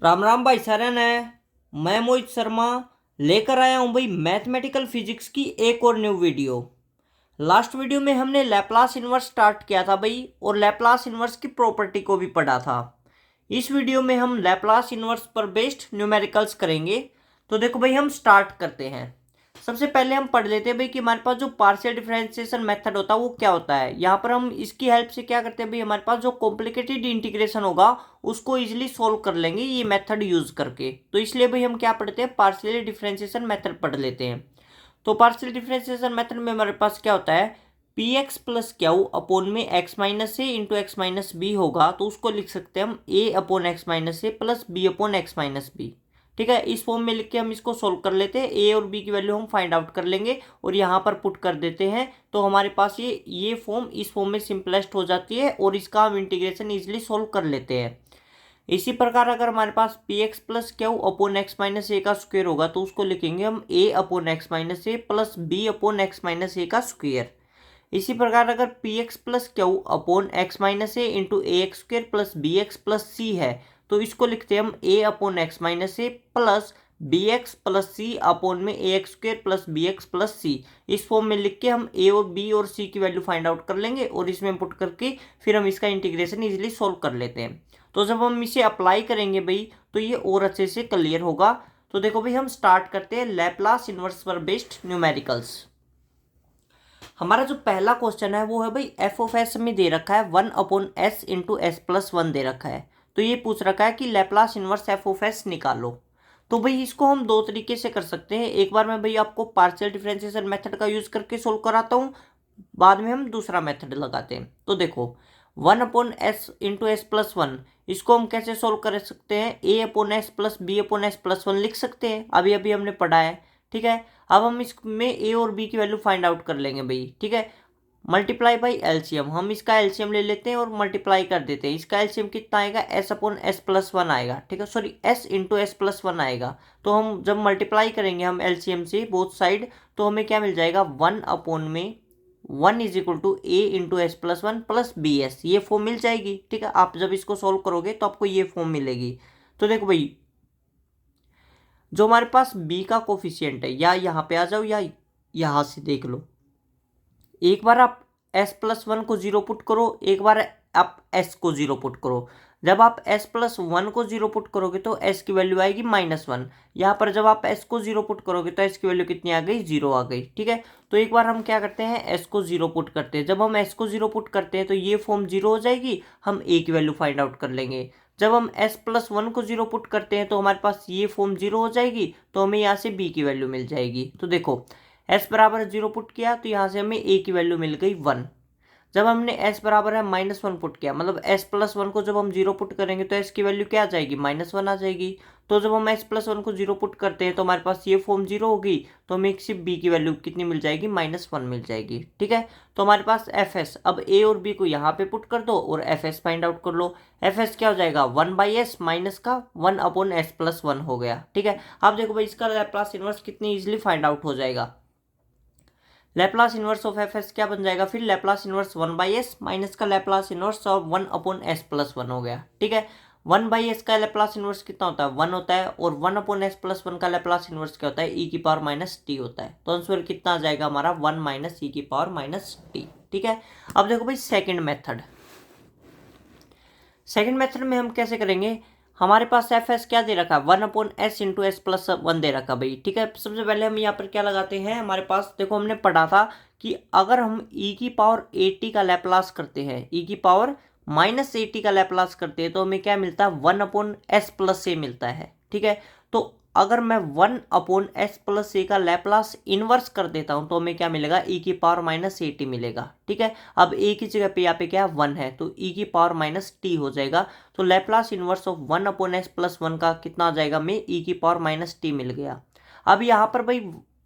राम राम भाई सारन है। मैं मोहित शर्मा लेकर आया हूं भाई मैथमेटिकल फिजिक्स की एक और न्यू वीडियो। लास्ट वीडियो में हमने लैप्लास इन्वर्स स्टार्ट किया था भाई और लैप्लास इन्वर्स की प्रॉपर्टी को भी पढ़ा था। इस वीडियो में हम लैप्लास इन्वर्स पर बेस्ड न्यूमेरिकल्स करेंगे। तो देखो भाई हम स्टार्ट करते हैं। सबसे पहले हम पढ़ लेते हैं भाई कि हमारे पास जो पार्शियल डिफरेंशिएशन मेथड होता है वो क्या होता है। यहाँ पर हम इसकी हेल्प से क्या करते हैं भाई, हमारे पास जो कॉम्प्लिकेटेड इंटीग्रेशन होगा उसको इजीली सोल्व कर लेंगे ये मेथड यूज करके। तो इसलिए भाई हम क्या पढ़ते हैं, पार्शियल डिफरेंशिएशन मेथड पढ़ लेते हैं। तो पार्शियल डिफरेंशिएशन मेथड में हमारे पास क्या होता है, P X plus Q upon में X minus A into X minus B होगा, तो उसको लिख सकते हैं हम A upon X minus A plus B upon X minus B. ठीक है, इस फॉर्म में लिख के हम इसको सोल्व कर लेते हैं। ए और बी की वैल्यू हम फाइंड आउट कर लेंगे और यहाँ पर पुट कर देते हैं। तो हमारे पास ये फॉर्म इस फॉर्म में सिंपलेस्ट हो जाती है और इसका हम इंटीग्रेशन इजिली सोल्व कर लेते हैं। इसी प्रकार अगर हमारे पास P X plus Q upon X minus A का स्क्वायर होगा तो उसको लिखेंगे हम A upon X minus A plus B upon X minus A का स्क्वायर। इसी प्रकार अगर P X plus Q upon X minus A into A X square plus B X plus C है तो इसको लिखते हैं हम A upon X minus A plus B X plus C upon में A X square plus B X plus C. इस form में लिख के हम ए और बी और सी की वैल्यू फाइंड आउट कर लेंगे और इसमें पुट करके फिर हम इसका इंटीग्रेशन इजीली सोल्व कर लेते हैं। तो जब हम इसे अप्लाई करेंगे भाई तो ये और अच्छे से क्लियर होगा। तो देखो भाई हम स्टार्ट करते हैं लैप्लास इन्वर्स पर बेस्ड न्यूमेरिकल्स। हमारा जो पहला क्वेश्चन है वो है भाई एफ ऑफ एस में दे रखा है 1/s into S plus one दे रखा है। तो ये पूछ रखा है कि Laplace inverse F of S निकालो। तो भाई इसको हम दो तरीके से कर सकते हैं। एक बार मैं भाई आपको पार्शियल डिफरेंशिएशन मेथड का यूज करके सोल्व कराता हूँ, बाद में हम दूसरा मेथड लगाते हैं। तो देखो 1/s into S plus one, इसको हम कैसे सोल्व कर सकते हैं, A upon S plus B upon S plus one लिख सकते हैं, अभी अभी हमने पढ़ा है। ठीक है, अब हम इसमें ए और बी की वैल्यू फाइंड आउट कर लेंगे भाई। ठीक है, मल्टीप्लाई बाई एलसीएम, हम इसका एलसीएम ले लेते हैं और मल्टीप्लाई कर देते हैं। इसका एलसीएम कितना आएगा, S upon S plus one आएगा। ठीक है, sorry S into S plus one आएगा। तो हम जब मल्टीप्लाई करेंगे हम एलसीएम से बोथ साइड तो हमें क्या मिल जाएगा, 1 में 1 is equal to A into S plus one plus B S, ये फॉर्म मिल जाएगी। ठीक है, आप जब इसको सोल्व करोगे तो आपको ये फॉर्म मिलेगी। तो देखो भाई जो हमारे पास b का कोफिशियंट है, या यहाँ पे आ जाओ या यहाँ से देख लो, एक बार आप s प्लस वन को जीरो पुट करो, एक बार आप s को जीरो पुट करो। जब आप s प्लस वन को जीरो पुट करोगे तो s की वैल्यू आएगी -1। यहाँ पर जब आप s को जीरो पुट करोगे तो s की वैल्यू कितनी आ गई, जीरो आ गई। ठीक है, तो एक बार हम क्या करते हैं, s को जीरो पुट करते हैं। जब हम s को जीरो पुट करते हैं तो ये फॉर्म जीरो हो जाएगी, हम a की वैल्यू फाइंड आउट कर लेंगे। जब हम s प्लस वन को जीरो पुट करते हैं तो हमारे पास ये फॉर्म जीरो हो जाएगी, तो हमें यहाँ से b की वैल्यू मिल जाएगी। तो देखो s बराबर जीरो पुट किया तो यहाँ से हमें a की वैल्यू मिल गई 1। जब हमने s बराबर है -1 पुट किया, मतलब s प्लस वन को जब हम जीरो पुट करेंगे तो s की वैल्यू क्या आ जाएगी, -1 आ जाएगी। तो जब हम s प्लस वन को जीरो पुट करते हैं तो हमारे पास ये फॉर्म जीरो होगी, तो हमें सिर्फ b की वैल्यू कितनी मिल जाएगी, -1 मिल जाएगी। ठीक है, तो हमारे पास एफ एस, अब a और b को यहाँ पे पुट कर दो और एफ एस फाइंड आउट कर लो। एफ एस क्या हो जाएगा, 1/s माइनस का 1 अपॉन एस प्लस वन हो गया। ठीक है, अब देखो भाई इसका लैप्लास इन्वर्स कितनी इजिली फाइंड आउट हो जाएगा। Laplace inverse of F S क्या बन जाएगा, फिर लैप्लास इन्वर्स 1/s माइनस का Laplace inverse of 1 upon S plus one हो गया। ठीक है, 1/s का लैप्लास इन्वर्स कितना होता है, 1 होता है, और 1 अपॉन एस प्लस वन का लैप्लास इन्वर्स क्या होता है, e की पावर माइनस टी होता है। तो आंसर कितना आ जाएगा हमारा, 1 माइनस ई की पावर माइनस टी। ठीक है, अब देखो भाई सेकेंड मेथड। सेकेंड मेथड में हम कैसे करेंगे, हमारे पास एफ एस क्या दे रखा है, 1/s into S plus one दे रखा भाई। ठीक है, सबसे पहले हम यहाँ पर क्या लगाते हैं, हमारे पास देखो हमने पढ़ा था कि अगर हम e की पावर 80 का लैप्लास करते हैं, e की पावर -80 का लैप्लास करते हैं तो हमें क्या मिलता है, 1/s प्लस ए मिलता है। ठीक है, तो अगर मैं 1/s प्लस ए का लैप्लास इनवर्स कर देता हूं तो हमें क्या मिलेगा, e की पावर -80 मिलेगा। ठीक है, अब a की जगह पे यहाँ पे क्या है, 1 है, तो e की पावर -t हो जाएगा। तो Laplace inverse of 1/s plus one का कितना आ जाएगा, में e की पावर -t मिल गया। अब यहाँ पर भाई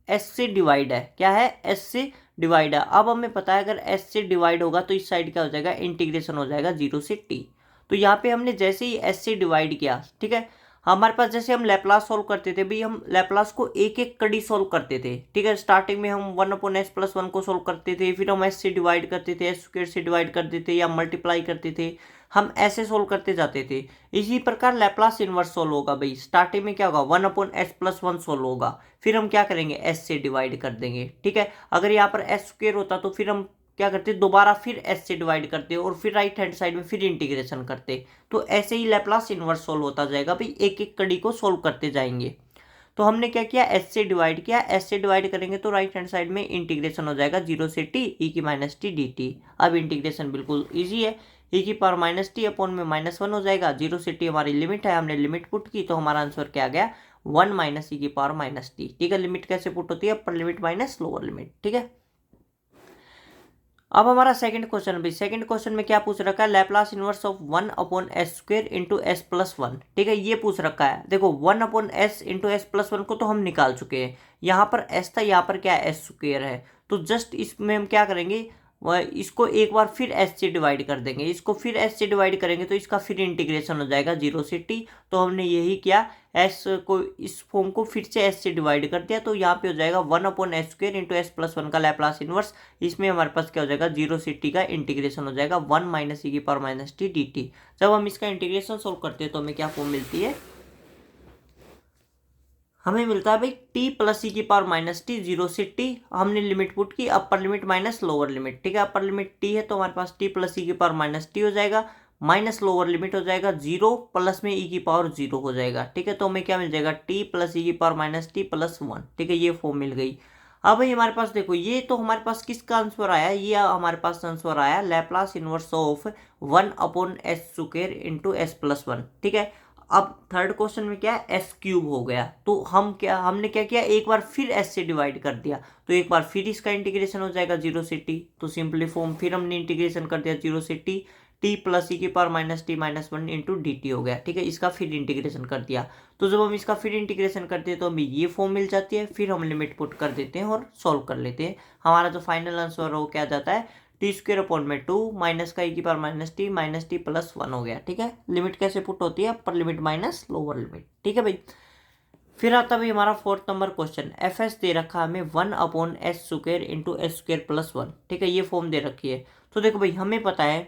s से डिवाइड है, क्या है, s से डिवाइड है। अब हमें पता है अगर s से डिवाइड होगा तो इस साइड क्या हो जाएगा, इंटीग्रेशन हो जाएगा 0 से t। तो यहाँ पे हमने जैसे ही s से डिवाइड किया, ठीक है, हमारे पास जैसे हम लैप्लास सोल्व करते थे भाई, हम लैप्लास को एक एक कड़ी सोल्व करते थे। ठीक है, स्टार्टिंग में हम 1/s प्लस वन को सोल्व करते थे, फिर हम s से डिवाइड करते थे, s स्क्वायर से डिवाइड करते थे या मल्टीप्लाई करते थे। हम ऐसे सोल्व करते जाते थे। इसी प्रकार लैप्लास इन्वर्स सोल्व होगा भाई। स्टार्टिंग में क्या होगा, 1/s+1 सोल्व होगा, फिर हम क्या करेंगे, s से डिवाइड कर देंगे। ठीक है, अगर यहाँ पर s स्क्वायर होता तो फिर हम क्या करते, दोबारा फिर s से डिवाइड करते और फिर राइट हैंड साइड में फिर इंटीग्रेशन करते। तो ऐसे ही लैप्लास इन्वर्स सोल्व होता जाएगा भाई, एक एक कड़ी को सोल्व करते जाएंगे। तो हमने क्या किया, s से डिवाइड किया, s से डिवाइड करेंगे तो राइट हैंड साइड में इंटीग्रेशन हो जाएगा 0 से t e−t dt। अब इंटीग्रेशन बिल्कुल इजी है, e−t अपॉन में -1 हो जाएगा। 0 से t हमारी लिमिट है, हमने लिमिट पुट की तो हमारा आंसर क्या आ गया, 1 e−t। ठीक है, लिमिट कैसे पुट होती है, upper limit minus lower limit. ठीक है, अब हमारा सेकंड क्वेश्चन भी, सेकंड क्वेश्चन में क्या पूछ रखा है, Laplace inverse of 1/s² into s+1। ठीक है, ये पूछ रखा है। देखो 1/s इंटू s+1 को तो हम निकाल चुके हैं, यहाँ पर s था, यहाँ पर क्या है, s² है। तो जस्ट इसमें हम क्या करेंगे, इसको एक बार फिर s से डिवाइड कर देंगे, इसको फिर s से डिवाइड करेंगे तो इसका फिर इंटीग्रेशन हो जाएगा 0 से t। तो हमने यही किया, s को, इस फॉर्म को फिर से s से डिवाइड कर दिया, तो यहाँ पे हो जाएगा 1/s² इंटू s+1 का लैप्लास इनवर्स। इसमें हमारे पास क्या हो जाएगा, 0 से t का इंटीग्रेशन हो जाएगा 1 e−t dt। जब हम इसका इंटीग्रेशन सोल्व करते हैं तो हमें क्या फॉर्म मिलती है, हमें मिलता है भाई t प्लस e−t 0 से t। हमने लिमिट पुट की, upper limit minus lower limit. ठीक है, अपर लिमिट t है तो हमारे पास t प्लस e−t हो जाएगा, माइनस लोअर लिमिट हो जाएगा 0, प्लस में e⁻0 हो जाएगा। ठीक है, तो हमें क्या मिल जाएगा, t प्लस e−t प्लस 1। ठीक है, ये फॉर्म मिल गई। अब भाई हमारे पास देखो, ये तो हमारे पास किसका आंसर आया, ये हमारे पास आंसर आया Laplace inverse of 1/s² into s+1। ठीक है, अब थर्ड क्वेश्चन में क्या है, s³ हो गया। तो हमने क्या किया, एक बार फिर s से डिवाइड कर दिया, तो एक बार फिर इसका इंटीग्रेशन हो जाएगा 0 से t। तो सिंपली फॉर्म फिर हमने इंटीग्रेशन कर दिया 0 से t, t plus e⁻t−1 into dt हो गया। ठीक है, इसका फिर इंटीग्रेशन कर दिया। तो जब हम इसका फिर इंटीग्रेशन करते हैं तो हमें ये फॉर्म मिल जाती है, फिर हम लिमिट पुट कर देते हैं और सॉल्व कर लेते हैं। हमारा जो फाइनल आंसर है वो क्या जाता है, t² 2 माइनस का e⁻t प्लस 1 हो गया। ठीक है, लिमिट कैसे पुट होती है, upper limit minus lower limit. ठीक है भाई, फिर आता भाई हमारा फोर्थ नंबर क्वेश्चन। fs दे रखा हमें 1/s² इंटू s² प्लस 1। ठीक है, ये फॉर्म दे रखी है। तो देखो भाई, हमें पता है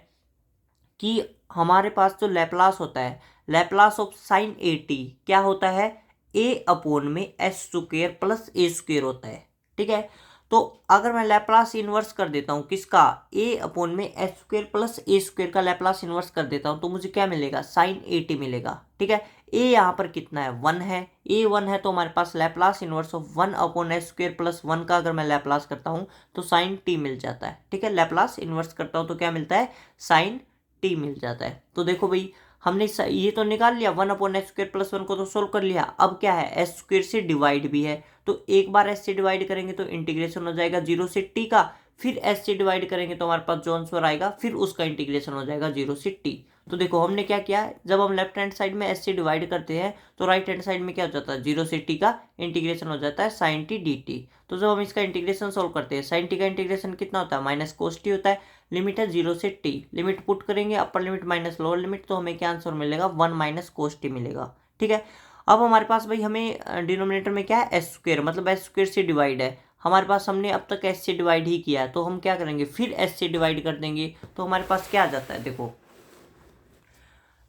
कि हमारे पास जो लैप्लास होता है, लैप्लास ऑफ साइन at क्या होता है, a/s² प्लस a² होता है। ठीक है, तो अगर मैं लैप्लास इन्वर्स कर देता हूँ किसका, a/s² प्लस a² का लैप्लास इन्वर्स कर देता हूँ तो मुझे क्या मिलेगा, साइन at मिलेगा। ठीक है, a यहाँ पर कितना है, 1 है, a 1 है तो हमारे पास Laplace inverse of 1/s² plus 1 का अगर मैं लैप्लास करता हूँ तो साइन t मिल जाता है। ठीक है, लैप्लास इन्वर्स करता हूँ तो क्या मिलता है, साइन t मिल जाता है। तो देखो भाई, हमने ये तो निकाल लिया, 1/s² प्लस 1 को तो सोल्व कर लिया। अब क्या है, s² से डिवाइड भी है, तो एक बार s से डिवाइड करेंगे तो इंटीग्रेशन हो जाएगा 0 से t का, फिर s से डिवाइड करेंगे तो हमारे पास जो आंसर आएगा फिर उसका इंटीग्रेशन हो जाएगा 0 से t। तो देखो हमने क्या किया, जब हम लेफ्ट हैंड साइड में s से डिवाइड करते हैं तो राइट हैंड साइड में क्या हो जाता है, 0 से t का इंटीग्रेशन हो जाता है साइन t dt। तो जब हम इसका इंटीग्रेशन सोल्व करते हैं, साइन t का इंटीग्रेशन कितना होता है, माइनस कोस t होता है। लिमिट है 0 से t, लिमिट पुट करेंगे upper limit minus lower limit, तो हमें क्या आंसर मिलेगा, 1 कोस t मिलेगा। ठीक है, अब हमारे पास भाई हमें डिनोमिनेटर में क्या है, s² मतलब s² से डिवाइड है। हमारे पास हमने अब तक s से डिवाइड ही किया है, तो हम क्या करेंगे, फिर s से डिवाइड कर देंगे। तो हमारे पास क्या आ जाता है, देखो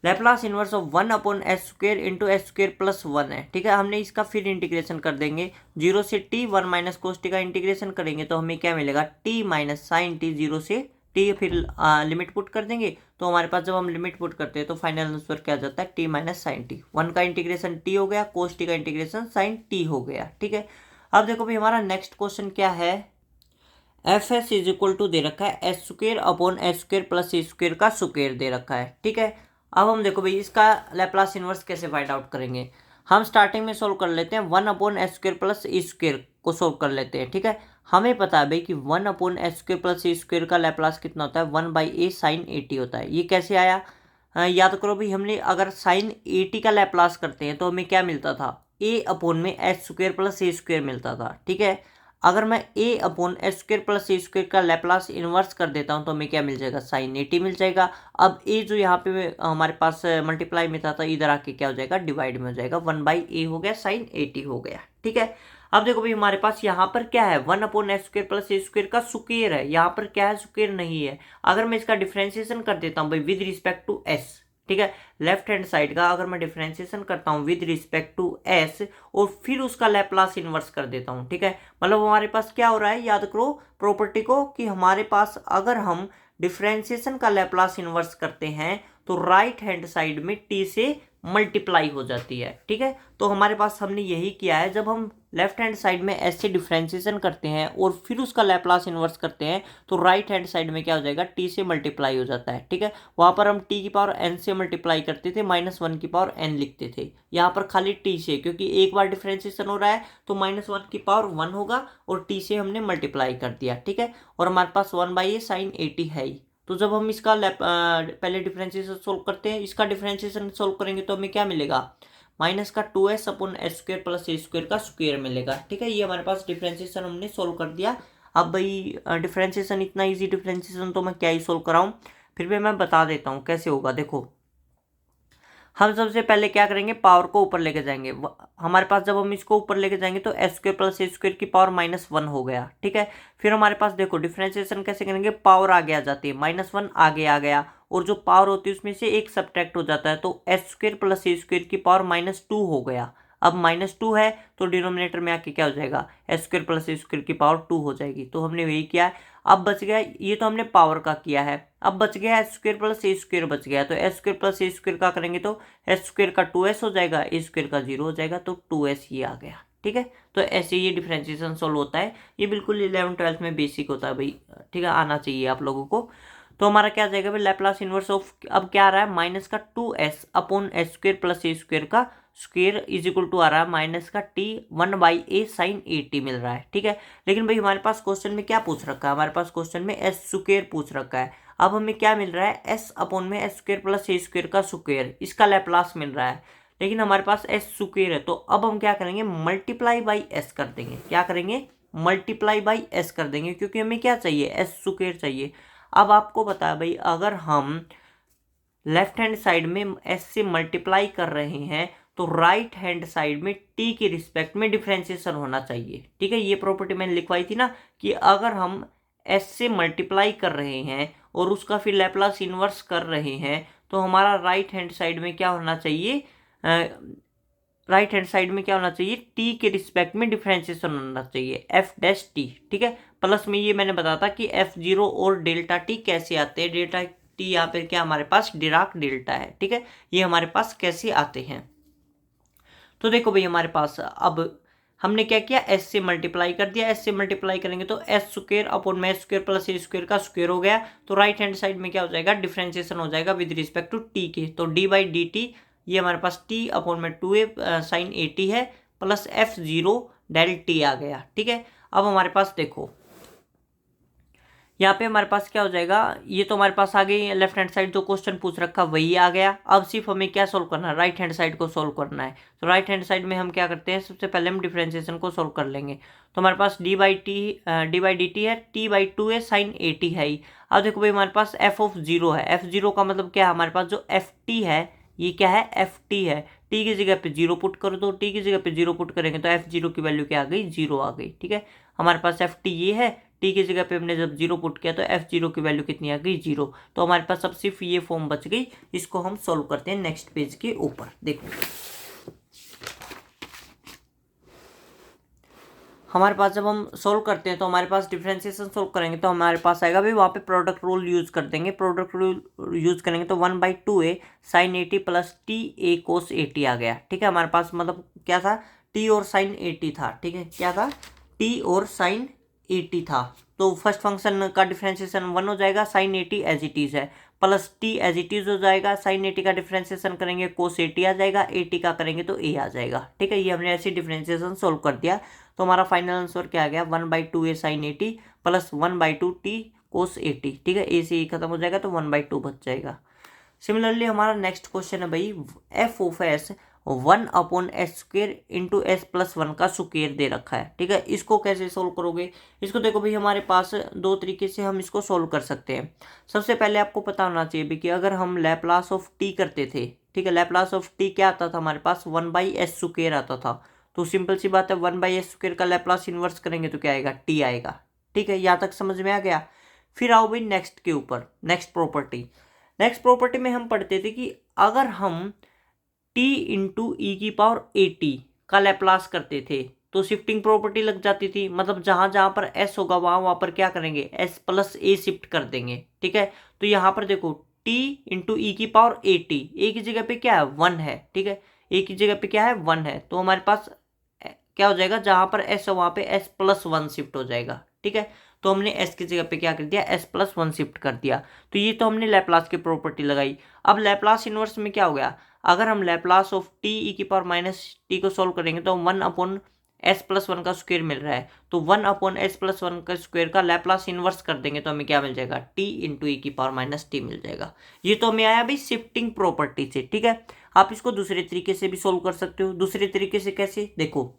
Laplace inverse of 1/s² into s² plus 1 है। ठीक है, हमने इसका फिर इंटीग्रेशन कर देंगे 0 से t, 1 कोस t का इंटीग्रेशन करेंगे तो हमें क्या मिलेगा, t माइनस साइन t 0 से t, फिर लिमिट पुट कर देंगे। तो हमारे पास जब हम लिमिट पुट करते हैं तो फाइनल आंसर क्या जाता है, t माइनस साइन t। 1 का इंटीग्रेशन t हो गया, कोस t का इंटीग्रेशन साइन t हो गया। ठीक है, अब देखो भाई हमारा नेक्स्ट क्वेश्चन क्या है, fs इज इक्वल टू दे रखा है s² प्लस a² का स्क्वायर दे रखा है। ठीक है, अब हम देखो भाई इसका लैप्लास इन्वर्स कैसे फाइंड आउट करेंगे। हम स्टार्टिंग में सोल्व कर लेते हैं 1/s² प्लस a² को सोल्व कर लेते हैं। ठीक है, हमें पता है भाई कि 1/s² प्लस a² का लैप्लास कितना होता है, 1/a साइन at होता है। ये कैसे आया, याद करो भाई, हमने अगर साइन at का लैप्लास करते हैं तो हमें क्या मिलता था, a/s² प्लस a² मिलता था। ठीक है, अगर मैं a upon S square plus A square का लैप्लास इन्वर्स कर देता हूँ तो हमें क्या मिल जाएगा, साइन 80 मिल जाएगा। अब a जो यहाँ पे हमारे पास मल्टीप्लाई में था तो इधर आके क्या हो जाएगा, डिवाइड में हो जाएगा, 1/a हो गया, साइन 80 हो गया। ठीक है, अब देखो भाई हमारे पास यहाँ पर क्या है, 1 upon S square plus A square का स्क्वायर है, यहाँ पर क्या है, स्क्वायर नहीं है। अगर मैं इसका डिफ्रेंसिएशन कर देता हूँ भाई विद रिस्पेक्ट टू एस, ठीक है, लेफ्ट हैंड साइड का अगर मैं डिफरेंशिएशन करता हूँ विद रिस्पेक्ट टू एस और फिर उसका लैप्लास इन्वर्स कर देता हूँ, ठीक है, मतलब हमारे पास क्या हो रहा है, याद करो प्रॉपर्टी को, कि हमारे पास अगर हम डिफरेंशिएशन का लैप्लास इन्वर्स करते हैं तो राइट हैंड साइड में टी से मल्टीप्लाई हो जाती है। ठीक है, तो हमारे पास हमने यही किया है, जब हम लेफ्ट हैंड साइड में एस से डिफरेंशिएशन करते हैं और फिर उसका लैप्लास इन्वर्स करते हैं तो राइट हैंड साइड में क्या हो जाएगा, टी से मल्टीप्लाई हो जाता है। ठीक है, वहाँ पर हम टी की पावर एन से मल्टीप्लाई करते थे, -1 की पावर एन लिखते थे, यहाँ पर खाली टी से, क्योंकि एक बार डिफरेंशिएशन हो रहा है तो -1 की पावर 1 होगा और टी से हमने मल्टीप्लाई कर दिया। ठीक है, और हमारे पास 1/a साइन 80 है ही। तो जब हम इसका पहले डिफरेंशिएशन सोल्व करते हैं, इसका डिफरेंशिएशन सोल्व करेंगे तो हमें क्या मिलेगा, माइनस का 2s upon S square plus A square का स्क्वायर मिलेगा। ठीक है, ये हमारे पास डिफरेंशिएशन हमने सोल्व कर दिया। अब भाई डिफरेंशिएशन इतना इजी डिफरेंशिएशन तो मैं क्या ही सोल्व कराऊँ, फिर भी मैं बता देता हूँ कैसे होगा। देखो हम सबसे पहले क्या करेंगे, पावर को ऊपर लेके जाएंगे। हमारे पास जब हम इसको ऊपर लेके जाएंगे तो S square plus A square की पावर -1 हो गया। ठीक है, फिर हमारे पास देखो डिफरेंशिएशन कैसे करेंगे, पावर आगे आ जाती है, -1 आगे आ गया और जो पावर होती है उसमें से एक सब्ट्रैक्ट हो जाता है, तो S square plus A square की पावर -2 हो गया। अब -2 है तो डिनोमिनेटर में आके क्या हो जाएगा, S square plus A square की पावर 2 हो जाएगी। तो हमने वही किया है। अब बच गया, ये तो हमने पावर का किया है, अब बच गया S square plus A square बच गया, तो S square plus A square का करेंगे तो एस स्क्वायर का 2s हो जाएगा, ए स्क्वायर का 0 हो जाएगा, तो 2s ये आ गया। ठीक है, तो ऐसे ये डिफरेंशिएशन सॉल्व होता है। ये बिल्कुल 11th-12th में बेसिक होता है भाई, ठीक है, आना चाहिए आप लोगों को। तो हमारा क्या आ जाएगा भाई, लैप्लास इन्वर्स ऑफ, अब क्या आ रहा है, माइनस का 2s upon S square plus A square का स्क्वायर इज इक्वल टू आ रहा है माइनस का t 1/a साइन 80 मिल रहा है। ठीक है, लेकिन भाई हमारे पास क्वेश्चन में क्या पूछ रखा है, हमारे पास क्वेश्चन में एस स्क्वायर पूछ रखा है। अब हमें क्या मिल रहा है, s अपॉन में S square plus A square का स्क्वायर, इसका लैप्लास मिल रहा है, लेकिन हमारे पास एस स्क्वायर है, तो अब हम क्या करेंगे, मल्टीप्लाई बाई एस कर देंगे। क्या करेंगे, मल्टीप्लाई बाई एस कर देंगे, क्योंकि हमें क्या चाहिए, एस स्क्वायर चाहिए। अब आपको पता है भाई, अगर हम लेफ्ट हैंड साइड में एस से मल्टीप्लाई कर रहे हैं तो राइट हैंड साइड में टी के रिस्पेक्ट में डिफरेंशिएशन होना चाहिए। ठीक है, ये प्रॉपर्टी मैंने लिखवाई थी ना, कि अगर हम एस से मल्टीप्लाई कर रहे हैं और उसका फिर लैप्लास इन्वर्स कर रहे हैं तो हमारा राइट हैंड साइड में क्या होना चाहिए, राइट हैंड साइड में क्या होना चाहिए, टी के रिस्पेक्ट में डिफरेंशिएशन होना चाहिए, एफ डैश टी। ठीक है, प्लस में ये मैंने बताया था कि F0 और डेल्टा टी कैसे आते हैं, डेल्टा टी यहाँ पे क्या हमारे पास डिराक डेल्टा है। ठीक है, ये हमारे पास कैसे आते हैं, तो देखो भाई हमारे पास अब हमने क्या किया, एस से मल्टीप्लाई कर दिया, एस से मल्टीप्लाई करेंगे तो एस स्क्वायर अपॉन में स्क्वायर प्लस ए स्क्वायर का स्क्वायर हो गया, तो राइट हैंड साइड में क्या हो जाएगा, डिफरेंशिएशन हो जाएगा विद रिस्पेक्ट टू टी के, तो d/dt ये हमारे पास t अपॉन में 2a साइन 80 है प्लस F0 डेल टी आ गया। ठीक है, अब हमारे पास देखो यहाँ पे हमारे पास क्या हो जाएगा, ये तो हमारे पास आ गई लेफ्ट हैंड साइड, जो क्वेश्चन पूछ रखा वही आ गया। अब सिर्फ हमें क्या सोल्व करना है, राइट हैंड साइड को सोल्व करना है। तो राइट हैंड साइड में हम क्या करते हैं, सबसे पहले हम डिफरेंशिएशन को सोल्व कर लेंगे। तो हमारे पास d/dt है, t/2 है, साइन 80 है ही। अब देखो भाई हमारे पास f(0) है, f(0) का मतलब क्या है, हमारे पास जो ft है ये क्या है, ft है, t की जगह पे 0 पुट करो, तो t की जगह पे 0 पुट करेंगे तो f0 की वैल्यू क्या आ गई, 0 आ गई। ठीक है, हमारे पास ft ये है, टी की जगह पे हमने जब 0 पुट किया तो F0 की वैल्यू कितनी आ गई, 0। तो हमारे पास अब सिर्फ ये फॉर्म बच गई, इसको हम सॉल्व करते हैं नेक्स्ट पेज के ऊपर। देखो हमारे पास जब हम सोल्व करते हैं तो हमारे पास डिफरेंशिएशन सोल्व करेंगे तो हमारे पास आएगा भाई, वहाँ पे प्रोडक्ट रूल यूज कर देंगे। प्रोडक्ट रूल यूज करेंगे तो 1/2a साइन 80 प्लस ta कोस 80 आ गया। ठीक है, हमारे पास मतलब क्या था, t और साइन 80 था। ठीक है, क्या था, t और साइन 80 था, तो फर्स्ट फंक्शन का डिफरेंशिएशन 1 हो जाएगा, साइन 80 एज इट इज है, plus t as it is हो जाएगा, साइन 80 का डिफरेंशिएशन करेंगे कोस 80 आ जाएगा, 80 का करेंगे तो a आ जाएगा। ठीक है, ये हमने ऐसे डिफरेंशिएशन सोल्व कर दिया। तो हमारा फाइनल आंसर क्या आ गया, 1/2a साइन 80 प्लस 1/2 t कोस 80। ठीक है, a से e खत्म हो जाएगा तो 1/2 बच जाएगा। सिमिलरली हमारा नेक्स्ट क्वेश्चन है भाई, f of s 1/s² into S plus one का स्क्वायर दे रखा है। ठीक है, इसको कैसे सोल्व करोगे? इसको देखो भाई, हमारे पास दो तरीके से हम इसको सोल्व कर सकते हैं। सबसे पहले आपको पता होना चाहिए भी कि अगर हम लैप्लास ऑफ टी करते थे, ठीक है, लैप्लास ऑफ टी क्या आता था हमारे पास? 1/s² आता था। तो सिंपल सी बात है, 1/s² का लैप्लास इन्वर्स करेंगे तो क्या आएगा? टी आएगा। ठीक है, यहाँ तक समझ में आ गया। फिर आओ भाई नेक्स्ट के ऊपर, नेक्स्ट प्रॉपर्टी में हम पढ़ते थे कि अगर हम t इंटू ई की पावर AT का लैप्लास करते थे तो शिफ्टिंग प्रॉपर्टी लग जाती थी। मतलब जहां जहां पर s होगा वहां पर क्या करेंगे? s प्लस a शिफ्ट कर देंगे। ठीक है, तो यहां पर देखो t इंटू ई की पावर AT, a की जगह पे क्या है? 1 है। ठीक है, a की जगह पे क्या है? 1 है। तो हमारे पास क्या हो जाएगा? जहां पर s है वहां पे s प्लस 1 शिफ्ट हो जाएगा। ठीक है, तो हमने s की जगह पे क्या कर दिया? s प्लस 1 शिफ्ट कर दिया। तो ये तो हमने लैप्लास की प्रॉपर्टी लगाई। अब लैप्लास इनवर्स में क्या हो गया? अगर हम लैप्लास ऑफ टी ई की पावर माइनस टी को सोल्व करेंगे तो 1/s प्लस 1 का स्क्वायर मिल रहा है। तो 1/s प्लस 1 का स्क्वायर का लैप्लास इनवर्स कर देंगे तो हमें क्या मिल जाएगा? टी इंटू ई की पावर माइनस टी मिल जाएगा। ये तो हमें आया भाई शिफ्टिंग प्रॉपर्टी से। ठीक है, आप इसको दूसरे तरीके से भी सोल्व कर सकते हो। दूसरे तरीके से कैसे? देखो,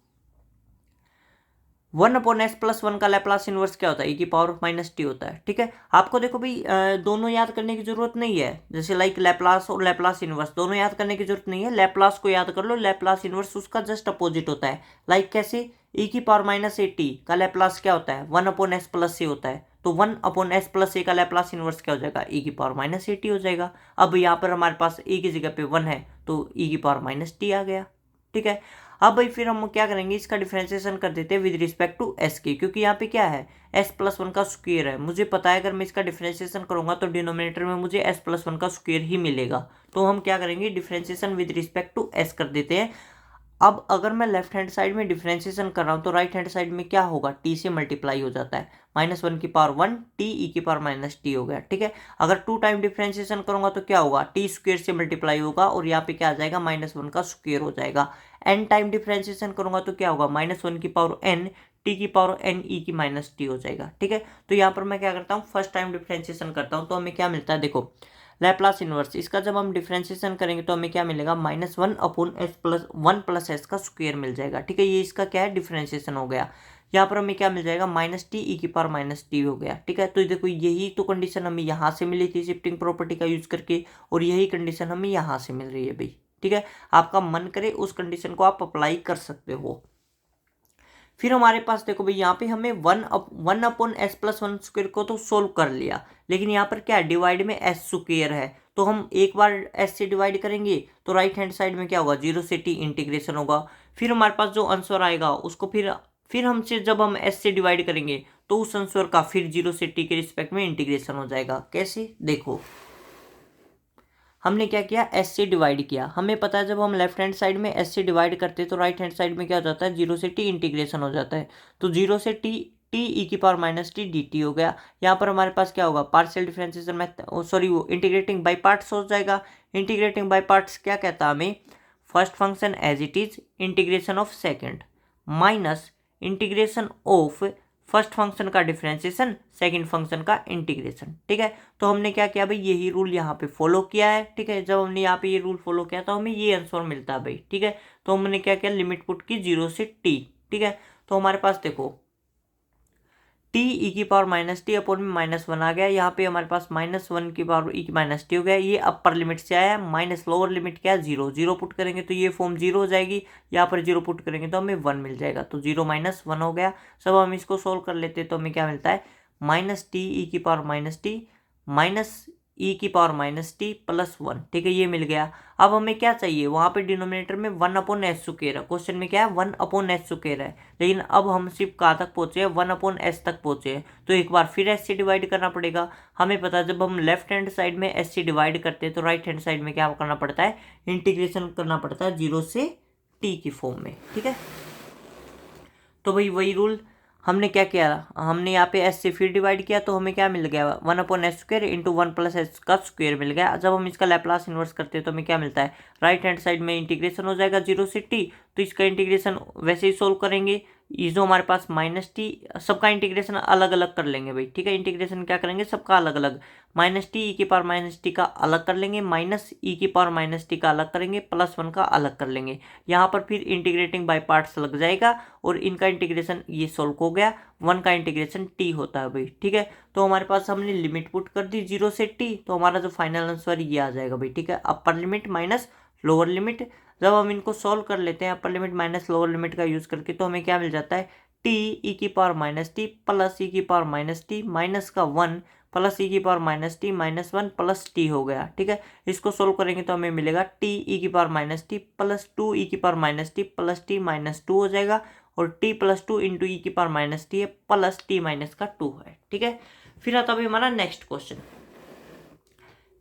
1/s प्लस 1 का लैप्लास इनवर्स क्या होता है? ई की पावर माइनस टी होता है। ठीक है, आपको देखो भाई दोनों याद करने की जरूरत नहीं है। जैसे लाइक लैप्लास और लैप्लास इनवर्स दोनों याद करने की जरूरत नहीं है। लैप्लास को याद कर लो, लैप्लास इनवर्स उसका जस्ट अपोजिट होता है। लाइक कैसे? ई की पावर माइनस ए टी का लैप्लास क्या होता है? 1/s प्लस ए होता है। तो 1/s प्लस ए का लैप्लास इनवर्स क्या हो जाएगा? ई की पावर माइनस ए टी हो जाएगा। अब यहाँ पर हमारे पास ए की जगह पे 1 है तो ई की पावर माइनस टी आ गया। ठीक है, अब भाई फिर हम क्या करेंगे? इसका डिफरेंशिएशन कर देते हैं विद रिस्पेक्ट टू एस के, क्योंकि यहाँ पे क्या है? एस प्लस 1 का स्क्वायर है। मुझे पता है अगर मैं इसका डिफरेंशिएशन करूंगा तो डिनोमिनेटर में मुझे एस प्लस 1 का स्क्वायर ही मिलेगा। तो हम क्या करेंगे? Differentiation with respect to S कर देते हैं। अब अगर मैं लेफ्ट हैंड साइड में डिफरेंशिएशन कर रहा हूँ तो राइट हैंड साइड में क्या होगा? टी से मल्टीप्लाई हो जाता है। -1 की पावर 1 टी ई की पावर माइनस टी हो गया। ठीक है, अगर 2 टाइम डिफरेंशिएशन करूंगा तो क्या होगा? टी स्क्वायर से मल्टीप्लाई होगा और यहाँ पे क्या आ जाएगा? -1 का स्क्वायर हो जाएगा। n टाइम डिफरेंशिएशन करूंगा तो क्या होगा? -1 की पावर n टी की पावर n ई की माइनस टी हो जाएगा। ठीक है, तो यहाँ पर मैं क्या करता हूँ? फर्स्ट टाइम डिफरेंशिएशन करता हूँ तो हमें क्या मिलता है? देखो, लैप्लास इनवर्स इसका जब हम डिफरेंशिएशन करेंगे तो हमें क्या मिलेगा? -1/s प्लस 1 प्लस एस का स्क्वायर मिल जाएगा। ठीक है, ये इसका क्या है? डिफरेंशिएशन हो गया। यहाँ पर हमें क्या मिल जाएगा? माइनस टी ई की पावर माइनस टी हो गया। ठीक है, तो देखो यही तो कंडीशन हमें यहाँ से मिली थी शिफ्टिंग प्रॉपर्टी का यूज करके, और यही कंडीशन हमें यहाँ से मिल रही है भाई। ठीक है, आपका मन करे उस कंडीशन को आप अप्लाई कर सकते हो। फिर हमारे पास देखो भाई, यहाँ पे हमें 1/s प्लस 1 स्क्वायर को तो सोल्व कर लिया, लेकिन यहाँ पर क्या है? डिवाइड में s स्क्वायर है। तो हम एक बार s से डिवाइड करेंगे तो राइट हैंड साइड में क्या होगा? 0 से t इंटीग्रेशन होगा। फिर हमारे पास जो आंसर आएगा उसको फिर हमसे जब हम s से डिवाइड करेंगे तो उस आंसर का फिर 0 से t के रिस्पेक्ट में इंटीग्रेशन हो जाएगा। कैसे? देखो, हमने क्या किया? s से डिवाइड किया। हमें पता है जब हम लेफ्ट हैंड साइड में s से डिवाइड करते हैं तो राइट हैंड साइड में क्या हो जाता है? 0 से t इंटीग्रेशन हो जाता है। तो 0 से t ई की power minus T D T हो गया। यहाँ पर हमारे पास क्या होगा? पार्शियल डिफरेंशिएशन में सॉरी वो इंटीग्रेटिंग बाई पार्ट्स हो जाएगा। इंटीग्रेटिंग बाई पार्ट्स क्या कहता है हमें? First function as it is integration of second minus integration of first function का डिफरेंशिएशन सेकंड फंक्शन का इंटीग्रेशन। ठीक है, तो हमने क्या किया भाई? यही रूल यहाँ पे फॉलो किया है। ठीक है, जब हमने यहाँ पे ये रूल फॉलो किया तो हमें ये आंसर मिलता है भाई। ठीक है, तो हमने क्या किया? लिमिट पुट की 0 से t। ठीक है, तो हमारे पास देखो टी ई की पावर माइनस टी अपॉन में -1 आ गया। यहाँ पे हमारे पास -1 की पावर ई की माइनस टी हो गया। ये अपर लिमिट से आया, माइनस लोअर लिमिट क्या है? 0। 0 पुट करेंगे तो ये फॉर्म 0 हो जाएगी। यहाँ पर 0 पुट करेंगे तो हमें 1 मिल जाएगा। तो 0 - 1 हो गया। सब हम इसको सोल्व कर लेते हैं तो हमें क्या मिलता है? -t ई की पावर माइनस टी माइनस ई की पावर माइनस टी प्लस 1। ठीक है, ये मिल गया। अब हमें क्या चाहिए? वहाँ पे डिनोमिनेटर में 1/s स्क्वायर है। क्वेश्चन में क्या है? 1/s स्क्वायर है, लेकिन अब हम सिर्फ कहाँ तक पहुँचे हैं? 1/s तक पहुँचे हैं। तो एक बार फिर s से डिवाइड करना पड़ेगा। हमें पता है जब हम लेफ्ट हैंड साइड में s से डिवाइड करते हैं तो राइट हैंड साइड में क्या करना पड़ता है? इंटीग्रेशन करना पड़ता है 0 से t की फॉर्म में। ठीक है, तो भाई वही रूल हमने क्या किया? हमने यहाँ पे s से फिर डिवाइड किया तो हमें क्या मिल गया? 1/s square into 1 plus S का स्क्वायर मिल गया। जब हम इसका लैप्लास इन्वर्स करते हैं तो हमें क्या मिलता है? राइट हैंड साइड में इंटीग्रेशन हो जाएगा 0 से t। तो इसका इंटीग्रेशन वैसे ही सोल्व करेंगे, ये जो हमारे पास माइनस टी, सबका इंटीग्रेशन अलग अलग कर लेंगे भाई, ठीक है। इंटीग्रेशन क्या करेंगे, सबका अलग अलग, माइनस टी ई की पावर माइनस टी का अलग कर लेंगे, माइनस ई की पावर माइनस टी का अलग करेंगे, प्लस वन का अलग कर लेंगे। यहाँ पर फिर इंटीग्रेटिंग बाय पार्ट्स लग जाएगा और इनका इंटीग्रेशन ये सोल्व हो गया, वन का इंटीग्रेशन टी होता है भाई, ठीक है। तो हमारे पास हमने लिमिट पुट कर दी 0 से टी, तो हमारा जो फाइनल आंसर ये आ जाएगा भाई, ठीक है। Upper limit minus lower limit, जब हम इनको सॉल्व कर लेते हैं upper limit minus lower limit का यूज करके, तो हमें क्या मिल जाता है, टी ई की पावर माइनस टी प्लस ई की पावर माइनस टी माइनस का 1 प्लस ई की power minus T minus 1 plus T हो गया, ठीक है। इसको सोल्व करेंगे तो हमें मिलेगा टी ई की पावर माइनस टी प्लस 2 ई की power minus T plus T minus 2 हो जाएगा, और टी प्लस 2 इंटू ई की पावर माइनस टी है प्लस टी माइनस का 2 है, ठीक है। फिर आता है हमारा नेक्स्ट क्वेश्चन।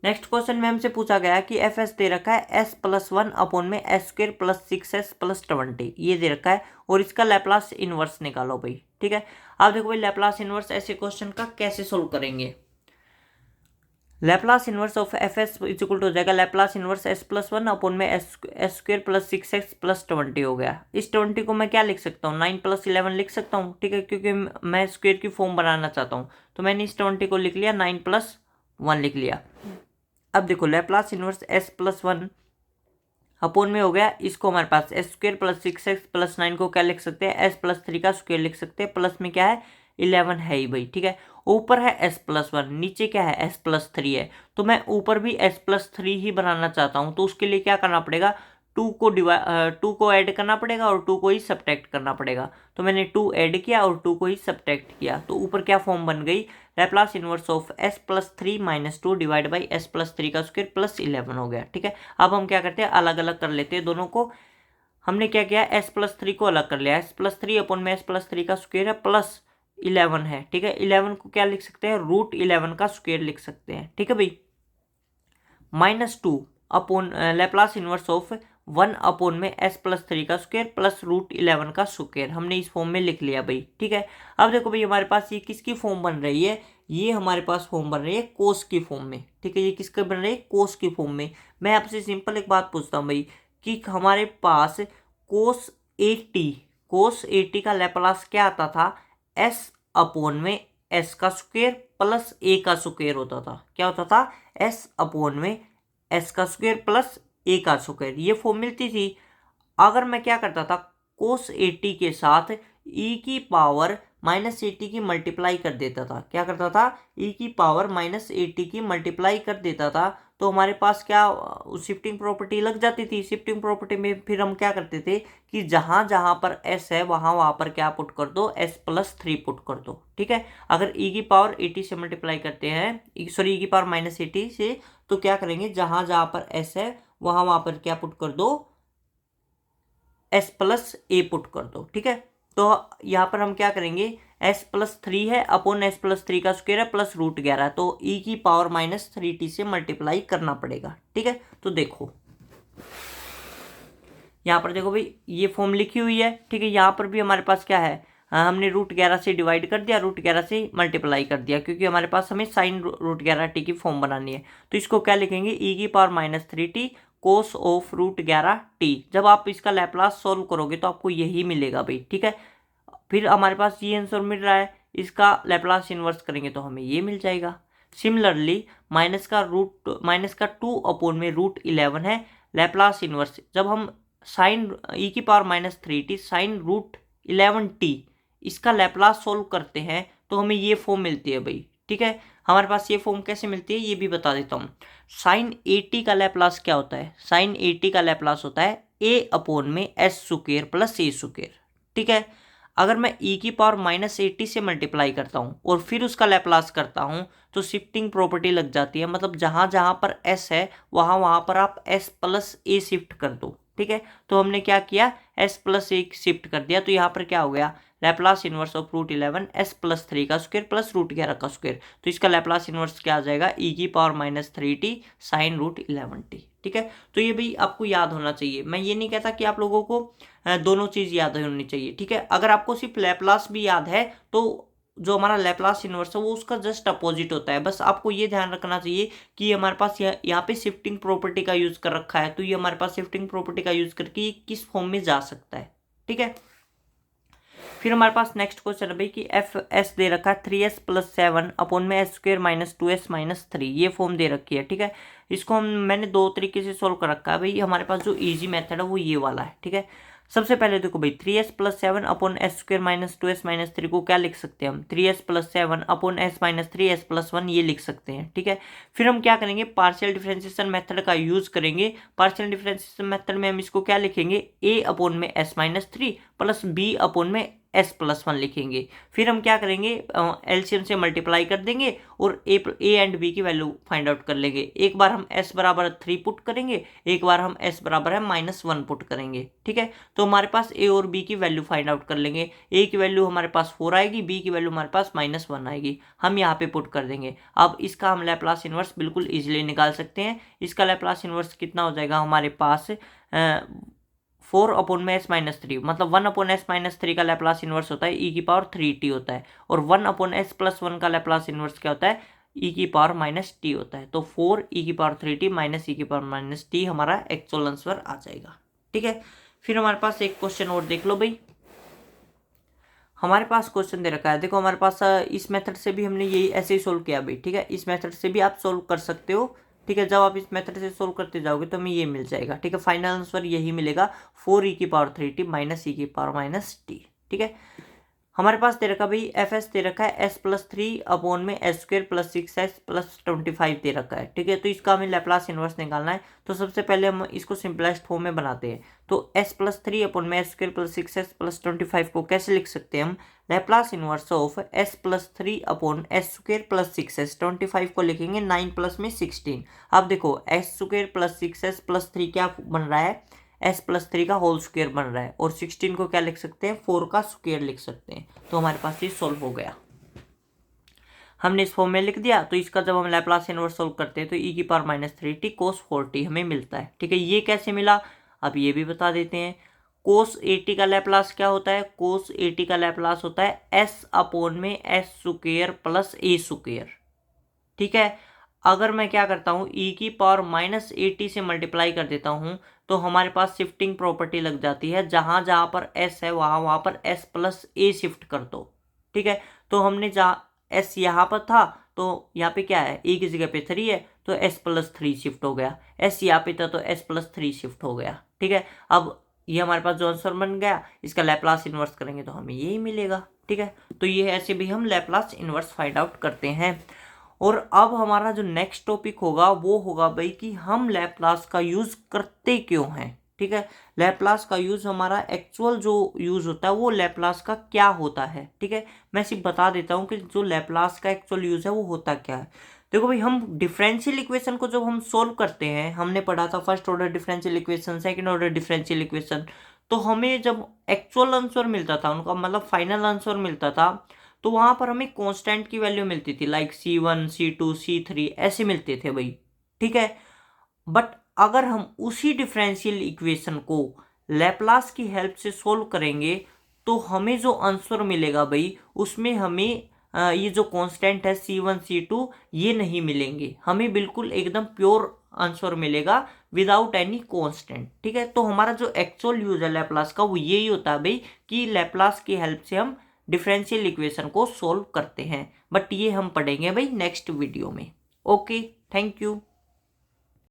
नेक्स्ट क्वेश्चन में हमसे पूछा गया कि एफ एस दे रखा है एस प्लस 1 अपॉन में S square plus 6s plus 20, ये दे रखा है, और इसका लैप्लास इनवर्स निकालो भाई, ठीक है। आप देखो भाई लैप्लास इनवर्स ऐसे क्वेश्चन का कैसे सोल्व करेंगे। Laplace inverse of F S is equal to हो जाएगा Laplace inverse S plus 1 upon में S square plus 6x plus 20 हो गया। इस 20 को मैं क्या लिख सकता हूँ, 9 प्लस 11 लिख सकता हूँ, ठीक है, क्योंकि मैं स्क्वेयर की फॉर्म बनाना चाहता हूँ। तो मैंने इस 20 को लिख लिया, 9 प्लस 1 लिख लिया। अब देखो Laplace inverse S plus 1 upon में हो गया, इसको हमारे पास S square plus 6x plus 9 को क्या लिख सकते हैं, एस प्लस 3 का स्क्वेयर लिख सकते हैं, प्लस में क्या है 11 है ही भाई, ठीक है। ऊपर है एस प्लस 1, नीचे क्या है एस प्लस 3 है, तो मैं ऊपर भी एस प्लस 3 ही बनाना चाहता हूँ। तो उसके लिए क्या करना पड़ेगा, 2 को ऐड करना पड़ेगा और 2 को ही सब्ट्रैक्ट करना पड़ेगा। तो मैंने 2 ऐड किया और 2 को ही सब्ट्रैक्ट किया, तो ऊपर क्या फॉर्म बन गई, Laplace inverse of S plus 3 minus 2 divide by S plus 3 का स्क्वायर प्लस 11 हो गया, ठीक है। अब हम क्या करते हैं, अलग अलग कर लेते हैं दोनों को। हमने क्या किया, एस प्लस 3 को अलग कर लिया, एस प्लस 3 अपॉन में एस प्लस 3 का स्क्वायर है प्लस 11 है, ठीक है। 11 को क्या लिख सकते हैं, रूट 11 का स्क्वायर लिख सकते हैं, ठीक है भाई। Minus 2 upon Laplace inverse of 1 upon में एस प्लस 3 का स्क्वायर प्लस रूट 11 का स्क्वायर, हमने इस फॉर्म में लिख लिया भाई, ठीक है। अब देखो भाई हमारे पास ये किसकी फॉर्म बन रही है, ये हमारे पास फॉर्म बन रही है कोस की फॉर्म में, ठीक है। ये किसका बन रही है, कोस की फॉर्म में। मैं आपसे सिंपल एक बात पूछता हूँ भाई कि हमारे पास कोस 80 का लैप्लास क्या आता था, एस अपॉन में एस का स्क्वायर प्लस ए का स्क्वायर होता था। क्या होता था, एस अपॉन में एस का स्क्वायर प्लस ए का स्क्वायर, ये फॉर्म मिलती थी। अगर मैं क्या करता था, कोस 80 के साथ ई की पावर माइनस 80 की मल्टीप्लाई कर देता था, क्या करता था, ई की पावर माइनस 80 की मल्टीप्लाई कर देता था, तो हमारे पास क्या शिफ्टिंग प्रॉपर्टी लग जाती थी। शिफ्टिंग प्रॉपर्टी में फिर हम क्या करते थे कि जहां जहां पर एस है वहां पर क्या पुट कर दो, एस प्लस 3 पुट कर दो, ठीक है। अगर ई की पावर 80 से मल्टीप्लाई करते हैं, सॉरी ई की पावर माइनस 80 से, तो क्या करेंगे, जहां जहां पर एस है वहां पर क्या पुट कर दो, एस प्लस ए पुट कर दो, ठीक है। तो यहाँ पर हम क्या करेंगे, एस प्लस 3 है अपॉन एस प्लस 3 का स्क्वायर है प्लस रूट 11, तो ई की पावर माइनस 3t से मल्टीप्लाई करना पड़ेगा, ठीक है। तो देखो यहाँ पर देखो भाई ये फॉर्म लिखी हुई है, ठीक है। यहाँ पर भी हमारे पास क्या है, हमने रूट 11 से डिवाइड कर दिया, रूट 11 से मल्टीप्लाई कर दिया, क्योंकि हमारे पास हमें साइन रूट 11t की फॉर्म बनानी है। तो इसको क्या लिखेंगे, ई की power minus 3t cos of root 11t। जब आप इसका लैप्लास सॉल्व करोगे तो आपको यही मिलेगा भाई, ठीक है। फिर हमारे पास ये आंसर मिल रहा है, इसका लैप्लास इन्वर्स करेंगे तो हमें ये मिल जाएगा। सिमिलरली माइनस का 2 अपॉन में रूट 11 है, लैप्लास इन्वर्स जब हम साइन ई की power minus 3t sign root 11t इसका लैप्लास सोल्व करते हैं तो हमें ये फॉर्म मिलती है भाई, ठीक है। हमारे पास ये फॉर्म कैसे मिलती है ये भी बता देता हूँ। साइन 80 का लैप्लास क्या होता है, साइन 80 का लैप्लास होता है ए अपॉन में S square plus A square, ठीक है। अगर मैं ई की पावर माइनस 80 से मल्टीप्लाई करता हूँ और फिर उसका लैप्लास करता हूँ तो शिफ्टिंग प्रॉपर्टी लग जाती है, मतलब जहाँ जहाँ पर एस है वहाँ पर आप एस प्लस ए शिफ्ट कर दो, ठीक है। तो हमने क्या किया, एस प्लस ए शिफ्ट कर दिया, तो यहाँ पर क्या हो गया, Laplace inverse of root 11 S plus 3 का स्क्वायर प्लस रूट 11 का स्क्वायर। तो इसका लैप्लास इनवर्स क्या आ जाएगा, ई की power minus 3t sign root 11t, ठीक है। तो ये भी आपको याद होना चाहिए। मैं ये नहीं कहता कि आप लोगों को दोनों चीज़ याद होनी चाहिए, ठीक है। अगर आपको सिर्फ लैप्लास भी याद है तो जो हमारा लैप्लास इनवर्स है वो उसका जस्ट अपोजिट होता है। बस आपको ये ध्यान रखना चाहिए कि हमारे पास यहाँ पे शिफ्टिंग प्रॉपर्टी का यूज़ कर रखा है, तो ये हमारे पास शिफ्टिंग प्रॉपर्टी का यूज़ करके किस फॉर्म में जा सकता है, ठीक है। फिर हमारे पास नेक्स्ट क्वेश्चन है भाई कि एफ एस दे रखा है 3s + 7 अपॉन में s² - 2s - 3, ये फॉर्म दे रखी है। ठीक है, इसको मैंने दो तरीके से सोल्व कर रखा है भाई। हमारे पास जो इजी मेथड है वो ये वाला है। ठीक है, सबसे पहले देखो भाई 3s + 7 अपॉन s² - 2s - 3 को क्या लिख सकते हैं हम, 3s + 7 अपॉन s - 3 s + 1 ये लिख सकते हैं। ठीक है, फिर हम क्या करेंगे, पार्शियल डिफरेंशिएशन मेथड का यूज करेंगे। पार्शियल डिफरेंशिएशन मेथड में हम इसको क्या लिखेंगे, a अपॉन में s - 3 प्लस b अपॉन में s + 1 लिखेंगे। फिर हम क्या करेंगे, एलसीएम से मल्टीप्लाई कर देंगे और ए एंड बी की वैल्यू फाइंड आउट कर लेंगे। एक बार हम s बराबर 3 पुट करेंगे, एक बार हम s बराबर है -1 पुट करेंगे। ठीक है, तो हमारे पास a और b की वैल्यू फाइंड आउट कर लेंगे। a की वैल्यू हमारे पास 4 आएगी, b की वैल्यू हमारे पास -1 आएगी, हम यहाँ पे पुट कर देंगे। अब इसका हम लैप्लास इन्वर्स बिल्कुल इजीली निकाल सकते हैं। इसका लैप्लास इन्वर्स कितना हो जाएगा हमारे पास, 4 अपॉन में s - 3, मतलब 1 अपॉन s - 3 का लैप्लास इन्वर्स होता है e⁻3t होता है, और 1 अपॉन s + 1 का लैप्लास इन्वर्स क्या होता है, e⁻−t होता है। तो 4 e⁻3t - e⁻−t हमारा एक्चुअल आंसर आ जाएगा। ठीक है, फिर हमारे पास एक क्वेश्चन और देख लो भाई। हमारे पास क्वेश्चन दे रखा है, देखो हमारे पास इस मेथड से भी हमने यही ऐसे ही सोल्व किया भाई। ठीक है, इस मेथड से भी आप सोल्व कर सकते हो। ठीक है, जब आप इस मेथड से सोल्व करते जाओगे तो हमें ये मिल जाएगा। ठीक है, फाइनल आंसर यही मिलेगा, 4e⁻3t - e⁻−t। ठीक है, हमारे पास दे रखा भाई एफ एस दे रखा है s + 3 अपॉन में s² + 6s + 25 दे रखा है। ठीक है, तो इसका हमें लैप्लास इन्वर्स निकालना है। तो सबसे पहले हम इसको सिंपलेस्ट फॉर्म में बनाते हैं। तो s + 3 अपॉन में s² + 6s + 25 को कैसे लिख सकते हैं हम, Laplace inverse of s + 3 upon s² + 6s, 25 को लिखेंगे 9 + में 16। अब देखो s² + 6s + 3 क्या बन रहा है, s + 3 का होल स्क्वायर बन रहा है, और 16 को क्या लिख सकते हैं, 4 का स्क्वायर लिख सकते हैं। तो हमारे पास ये सोल्व हो गया, हमने इस फॉर्म में लिख दिया। तो इसका जब हम लैप्लास इन्वर्स सोल्व करते हैं तो e⁻−3t cos 4t हमें मिलता है। ठीक है, ये कैसे मिला, अब ये भी बता देते हैं। cos 80 का लैप्लास क्या होता है, cos 80 का लैप्लास होता है s अपॉन में s² + a²। ठीक है, अगर मैं क्या करता हूँ e⁻−80 से मल्टीप्लाई कर देता हूँ तो हमारे पास शिफ्टिंग प्रॉपर्टी लग जाती है, जहां जहां पर s है वहां पर s + a शिफ्ट कर दो। ठीक है, तो हमने जहाँ s यहाँ पर था तो यहाँ पे क्या है, a की जगह पे 3 है तो s + 3 शिफ्ट हो गया, s यहाँ पे था तो s + 3 शिफ्ट हो गया। ठीक है, अब ये हमारे पास जो आंसर बन गया, इसका लैप्लास इन्वर्स करेंगे तो हमें यही मिलेगा। ठीक है, तो ये ऐसे भी हम लैप्लास इन्वर्स फाइंड आउट करते हैं। और अब हमारा जो नेक्स्ट टॉपिक होगा वो होगा भाई कि हम लैप्लास का यूज करते क्यों हैं। ठीक है, लैप्लास का यूज हमारा एक्चुअल जो यूज होता है वो लैप्लास का क्या होता है। ठीक है, मैं सिर्फ बता देता हूँ कि जो लैप्लास का एक्चुअल यूज है वो होता क्या है। देखो भाई, हम डिफरेंशियल इक्वेशन को जब हम सोल्व करते हैं, हमने पढ़ा था first order differential equation, second order differential equation, तो हमें जब एक्चुअल आंसर मिलता था, उनका मतलब फाइनल आंसर मिलता था, तो वहां पर हमें कांस्टेंट की वैल्यू मिलती थी, लाइक C1 C2 C3 ऐसे मिलते थे भाई। ठीक है, बट अगर हम उसी डिफरेंशियल इक्वेशन को लैप्लास की हेल्प से सोल्व करेंगे तो हमें जो आंसर मिलेगा भाई उसमें हमें ये जो कांस्टेंट है C1 C2 ये नहीं मिलेंगे, हमें बिल्कुल एकदम प्योर आंसर मिलेगा विदाउट एनी कांस्टेंट। ठीक है, तो हमारा जो एक्चुअल यूज है लैप्लास का वो यही होता है भाई कि लैप्लास की हेल्प से हम डिफरेंशियल इक्वेशन को सोल्व करते हैं। बट ये हम पढ़ेंगे भाई नेक्स्ट वीडियो में। Okay, thank you.